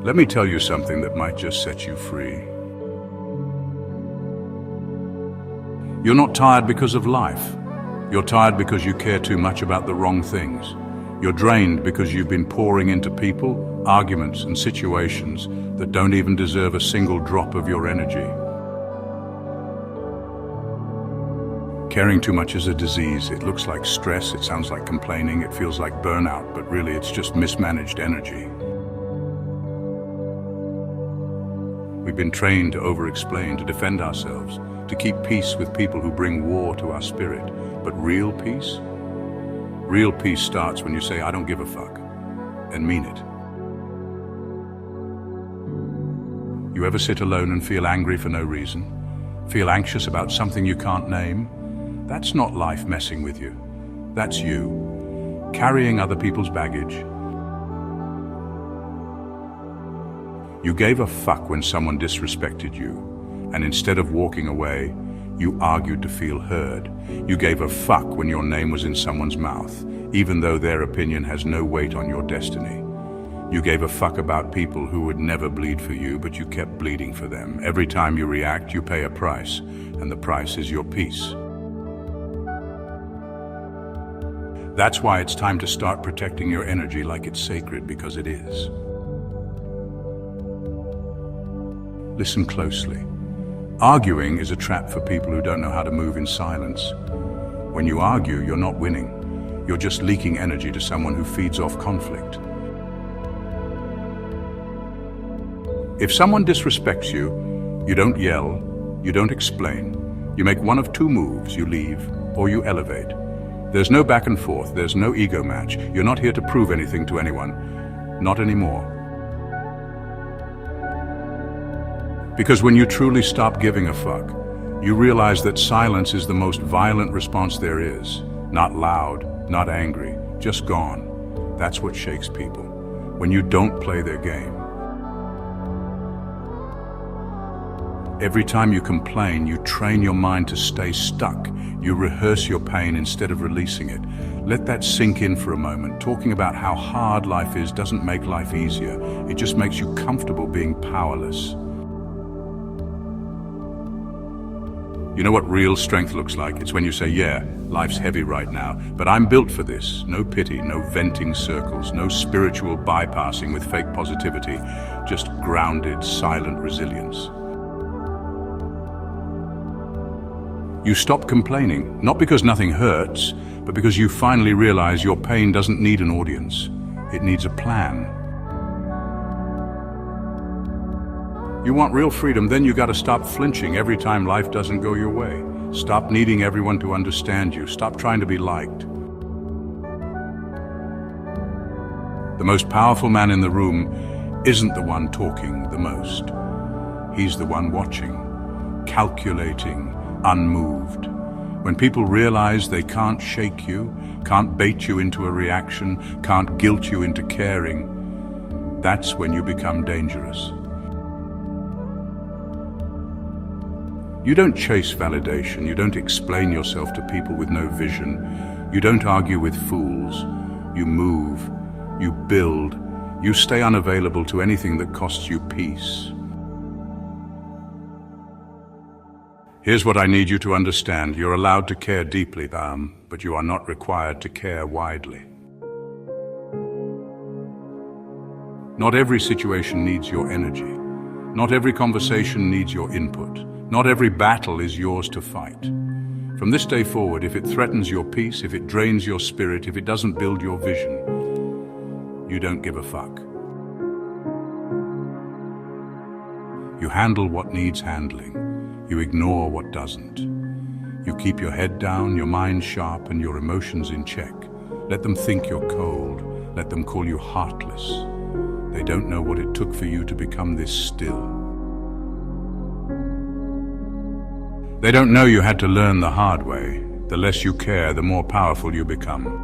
Let me tell you something that might just set you free. You're not tired because of life. You're tired because you care too much about the wrong things. You're drained because you've been pouring into people, arguments, and situations that don't even deserve a single drop of your energy. Caring too much is a disease. It looks like stress, it sounds like complaining, it feels like burnout, but really it's just mismanaged energy. We've been trained to over-explain, to defend ourselves, to keep peace with people who bring war to our spirit. But real peace? Real peace starts when you say, I don't give a fuck, and mean it. You ever sit alone and feel angry for no reason? Feel anxious about something you can't name? That's not life messing with you. That's you, carrying other people's baggage. You gave a fuck when someone disrespected you, and instead of walking away, you argued to feel heard. You gave a fuck when your name was in someone's mouth, even though their opinion has no weight on your destiny. You gave a fuck about people who would never bleed for you, but you kept bleeding for them. Every time you react, you pay a price, and the price is your peace. That's why it's time to start protecting your energy like it's sacred, because it is. Listen closely. Arguing is a trap for people who don't know how to move in silence. When you argue, you're not winning. You're just leaking energy to someone who feeds off conflict. If someone disrespects you, you don't yell, you don't explain. You make one of two moves: you leave or you elevate. There's no back and forth, there's no ego match. You're not here to prove anything to anyone. Not anymore. Because when you truly stop giving a fuck, you realize that silence is the most violent response there is. Not loud, not angry, just gone. That's what shakes people. When you don't play their game. Every time you complain, you train your mind to stay stuck. You rehearse your pain instead of releasing it. Let that sink in for a moment. Talking about how hard life is doesn't make life easier. It just makes you comfortable being powerless. You know what real strength looks like? It's when you say, yeah, life's heavy right now, but I'm built for this. No pity, no venting circles, no spiritual bypassing with fake positivity, just grounded, silent resilience. You stop complaining, not because nothing hurts, but because you finally realize your pain doesn't need an audience. It needs a plan. You want real freedom, then you gotta stop flinching every time life doesn't go your way. Stop needing everyone to understand you. Stop trying to be liked. The most powerful man in the room isn't the one talking the most. He's the one watching, calculating, unmoved. When people realize they can't shake you, can't bait you into a reaction, can't guilt you into caring, that's when you become dangerous. You don't chase validation, you don't explain yourself to people with no vision, you don't argue with fools, you move, you build, you stay unavailable to anything that costs you peace. Here's what I need you to understand. You're allowed to care deeply, but you are not required to care widely. Not every situation needs your energy. Not every conversation needs your input. Not every battle is yours to fight. From this day forward, if it threatens your peace, if it drains your spirit, if it doesn't build your vision, you don't give a fuck. You handle what needs handling. You ignore what doesn't. You keep your head down, your mind sharp, and your emotions in check. Let them think you're cold. Let them call you heartless. They don't know what it took for you to become this still. They don't know you had to learn the hard way. The less you care, the more powerful you become.